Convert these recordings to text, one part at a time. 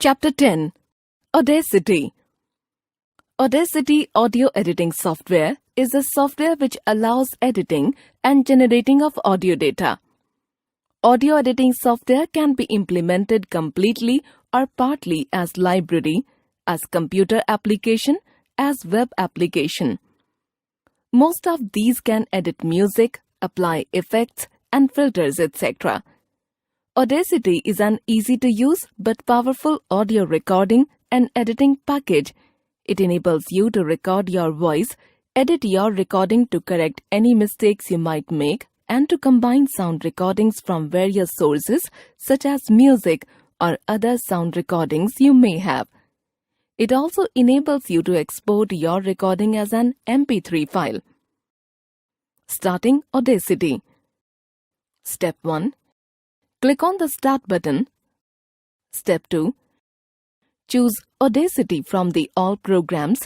Chapter 10. Audacity. Audacity audio editing software is a software which allows editing and generating of audio data. Audio editing software can be implemented completely or partly as library, as computer application, as web application. Most of these can edit music, apply effects and filters, etc. Audacity is an easy-to-use but powerful audio recording and editing package. It enables you to record your voice, edit your recording to correct any mistakes you might make, and to combine sound recordings from various sources such as music or other sound recordings you may have. It also enables you to export your recording as an MP3 file. Starting Audacity. Step 1. Click on the Start button. Step 2. Choose Audacity from the All programs.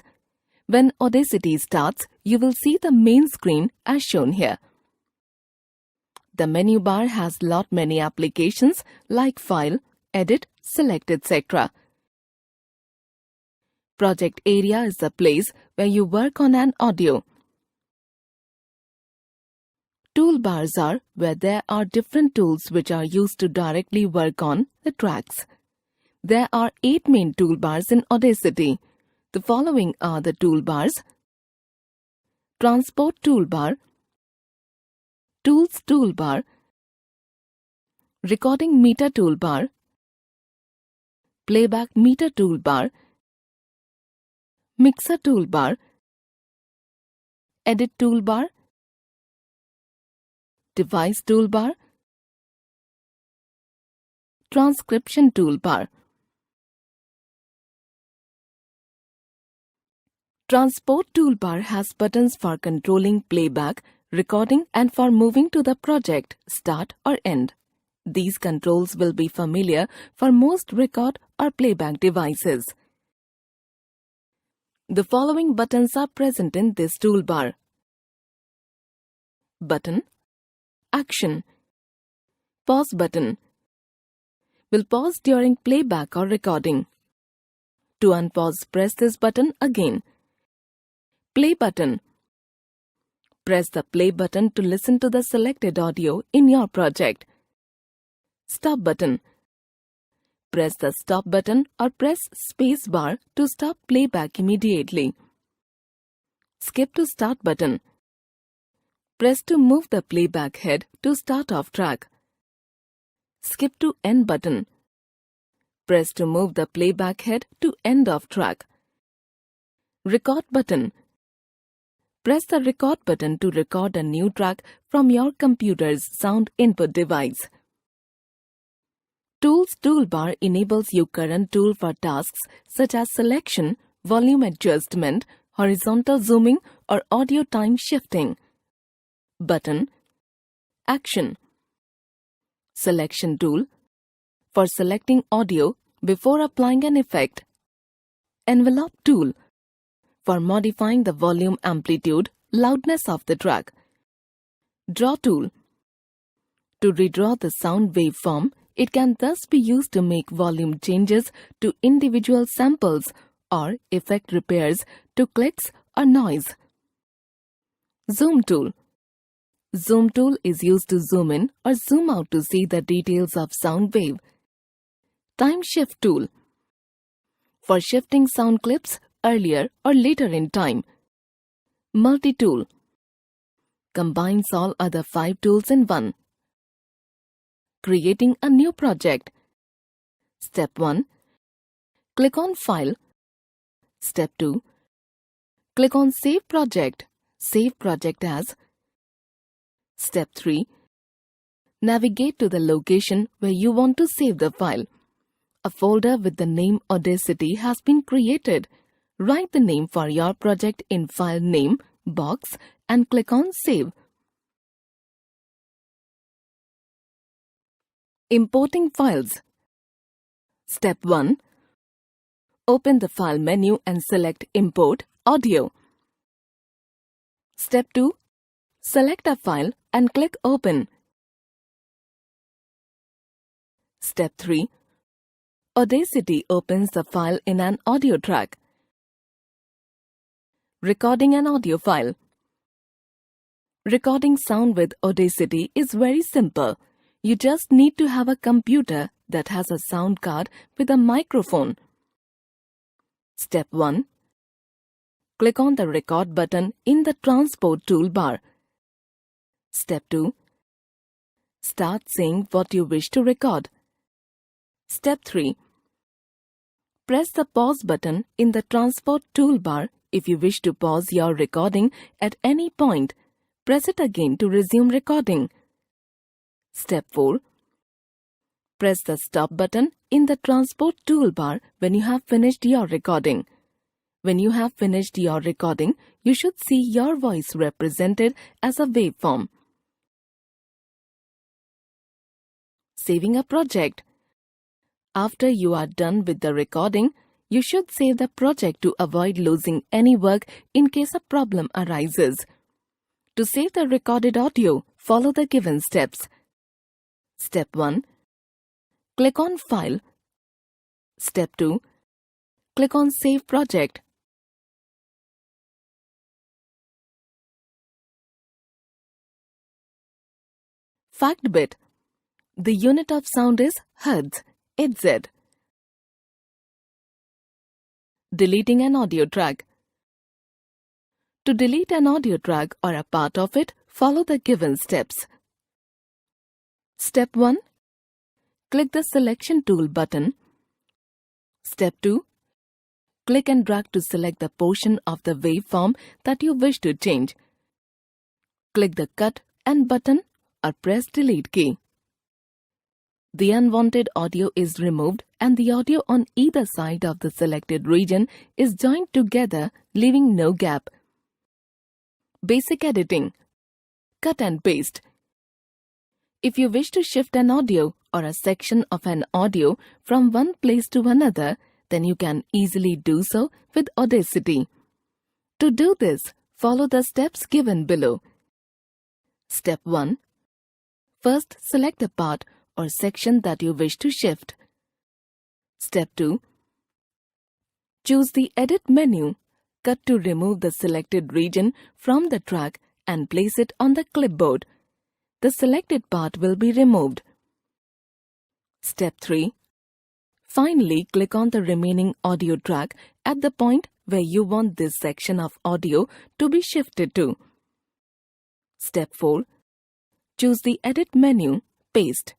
When Audacity starts, you will see the main screen as shown here. The menu bar has many applications like File, Edit, Select, etc. Project area is the place where you work on an audio. Toolbars are where there are different tools which are used to directly work on the tracks. There are 8 main toolbars in Audacity. The following are the toolbars: Transport toolbar, Tools toolbar, Recording meter toolbar, Playback meter toolbar, Mixer toolbar, Edit toolbar, Device toolbar, Transcription toolbar. Transport toolbar has buttons for controlling playback, recording, and for moving to the project, start or end. These controls will be familiar for most record or playback devices. The following buttons are present in this toolbar. Button. Action. Pause button. Will pause during playback or recording. To unpause, press this button again. Play button. Press the play button to listen to the selected audio in your project. Stop button. Press the stop button or press space bar to stop playback immediately. Skip to start button. Press to move the playback head to start off track. Skip to end button. Press to move the playback head to end of track. Record button. Press the record button to record a new track from your computer's sound input device. Tools toolbar enables you current tool for tasks such as selection, volume adjustment, horizontal zooming, or audio time shifting. Button. Action. Selection tool for selecting audio before applying an effect. Envelope tool for modifying the volume, amplitude, loudness of the track. Draw tool to redraw the sound waveform. It can thus be used to make volume changes to individual samples or effect repairs to clicks or noise. Zoom tool. Zoom tool is used to zoom in or zoom out to see the details of sound wave. Time shift tool for shifting sound clips earlier or later in time. Multi-tool combines all other 5 tools in one. Creating a new project. Step 1. Click on File. Step 2. Click on Save Project. Save project as. Step 3. Navigate to the location where you want to save the file. A folder with the name Audacity has been created. Write the name for your project in File Name box and click on Save. Importing files. Step 1. Open the File menu and select Import Audio. Step 2. Select a file and click Open. Step 3. Audacity opens the file in an audio track. Recording an audio file. Recording sound with Audacity is very simple. You just need to have a computer that has a sound card with a microphone. Step 1. Click on the Record button in the Transport toolbar. Step 2. Start saying what you wish to record. Step 3. Press the Pause button in the Transport toolbar if you wish to pause your recording at any point. Press it again to resume recording. Step 4. Press the Stop button in the Transport toolbar when you have finished your recording. When you have finished your recording, you should see your voice represented as a waveform. Saving a project. After you are done with the recording, you should save the project to avoid losing any work in case a problem arises. To save the recorded audio, follow the given steps. Step 1. Click on File. Step 2. Click on Save Project. Fact bit. The unit of sound is Hz, Hz. Deleting an audio track. To delete an audio track or a part of it, follow the given steps. Step 1. Click the Selection tool button. Step 2. Click and drag to select the portion of the waveform that you wish to change. Click the Cut and button or press Delete key. The unwanted audio is removed and the audio on either side of the selected region is joined together, leaving no gap. Basic editing. Cut and paste. If you wish to shift an audio or a section of an audio from one place to another, then you can easily do so with Audacity. To do this, follow the steps given below. Step 1. First, select the part or section that you wish to shift. Step 2. Choose the Edit menu. Cut to remove the selected region from the track and place it on the clipboard. The selected part will be removed. Step 3. Finally, click on the remaining audio track at the point where you want this section of audio to be shifted to. Step 4. Choose the Edit menu, Paste.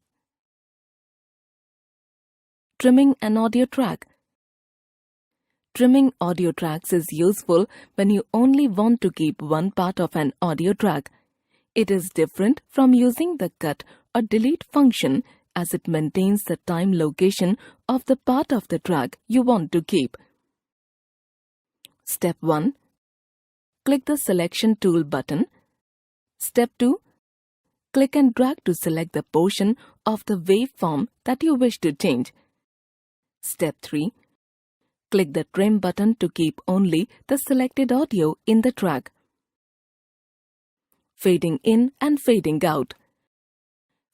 Trimming an audio track. Trimming audio tracks is useful when you only want to keep one part of an audio track. It is different from using the Cut or Delete function as it maintains the time location of the part of the track you want to keep. Step 1. Click the Selection tool button. Step 2. Click and drag to select the portion of the waveform that you wish to change. Step 3. Click the Trim button to keep only the selected audio in the track. Fading in and fading out.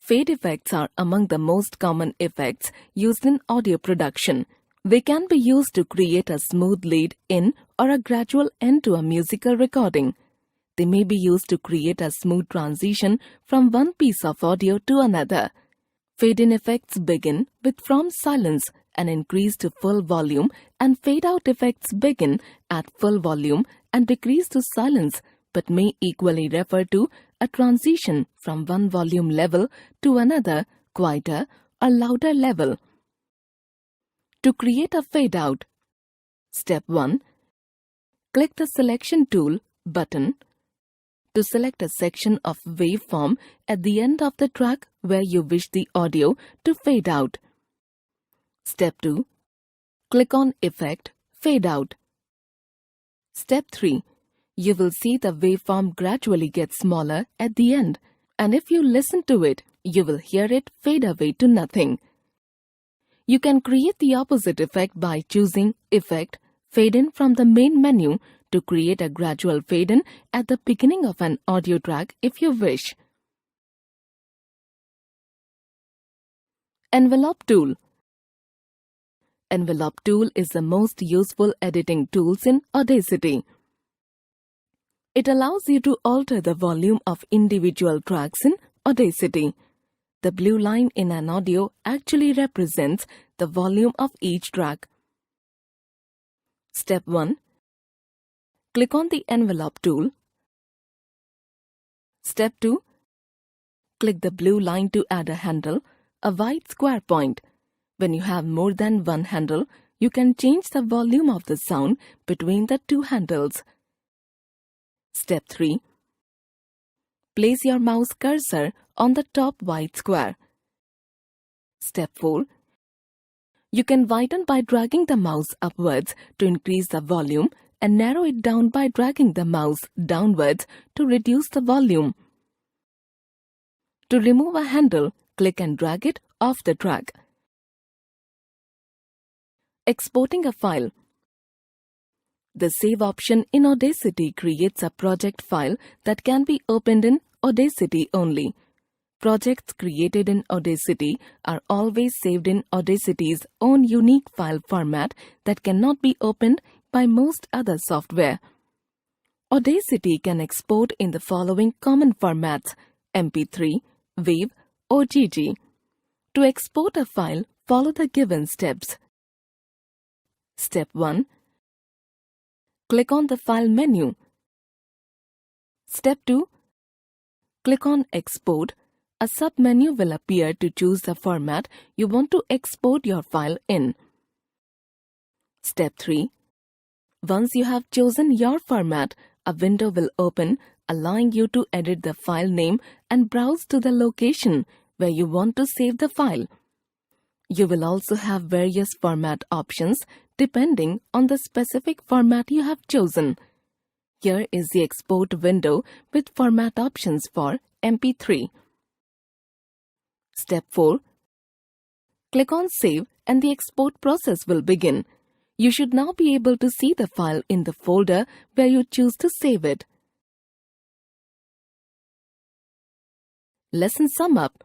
Fade effects are among the most common effects used in audio production. They can be used to create a smooth lead in or a gradual end to a musical recording. They may be used to create a smooth transition from one piece of audio to another. Fade-in effects begin with from silence and increase to full volume, and fade-out effects begin at full volume and decrease to silence, but may equally refer to a transition from one volume level to another, quieter or louder level. To create a fade-out, Step 1. Click the Selection tool button to select a section of waveform at the end of the track where you wish the audio to fade out. Step 2. Click on Effect, Fade Out. Step 3. You will see the waveform gradually get smaller at the end, and if you listen to it, you will hear it fade away to nothing. You can create the opposite effect by choosing Effect, Fade In from the main menu to create a gradual fade-in at the beginning of an audio track if you wish. Envelope tool. Envelope tool is the most useful editing tools in Audacity. It allows you to alter the volume of individual tracks in Audacity. The blue line in an audio actually represents the volume of each track. Step 1. Click on the envelope tool. Step 2. Click the blue line to add a handle, a white square point. When you have more than one handle, you can change the volume of the sound between the two handles. Step 3. Place your mouse cursor on the top white square. Step 4. You can widen by dragging the mouse upwards to increase the volume and narrow it down by dragging the mouse downwards to reduce the volume. To remove a handle, click and drag it off the track. Exporting a file. The Save option in Audacity creates a project file that can be opened in Audacity only. Projects created in Audacity are always saved in Audacity's own unique file format that cannot be opened by most other software. Audacity can export in the following common formats: MP3, WAV, or OGG. To export a file, follow the given steps. Step 1. Click on the File menu. Step 2. Click on Export. A sub-menu will appear to choose the format you want to export your file in. Step 3. Once you have chosen your format, a window will open allowing you to edit the file name and browse to the location where you want to save the file. You will also have various format options depending on the specific format you have chosen. Here is the export window with format options for MP3. Step 4. Click on Save and the export process will begin. You should now be able to see the file in the folder where you choose to save it. Lesson Sum Up.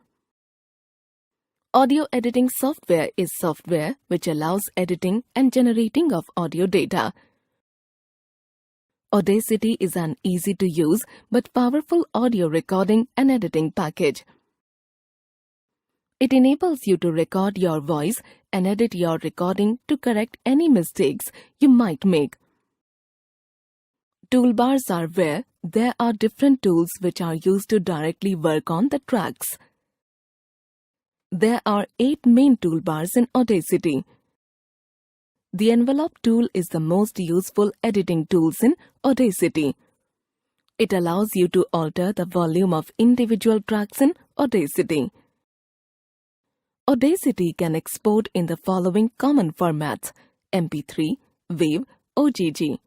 Audio editing software is software which allows editing and generating of audio data. Audacity is an easy-to-use but powerful audio recording and editing package. It enables you to record your voice and edit your recording to correct any mistakes you might make. Toolbars are where there are different tools which are used to directly work on the tracks. There are 8 main toolbars in Audacity. The envelope tool is the most useful editing tools in Audacity. It allows you to alter the volume of individual tracks in Audacity. Audacity can export in the following common formats: MP3, WAV, OGG.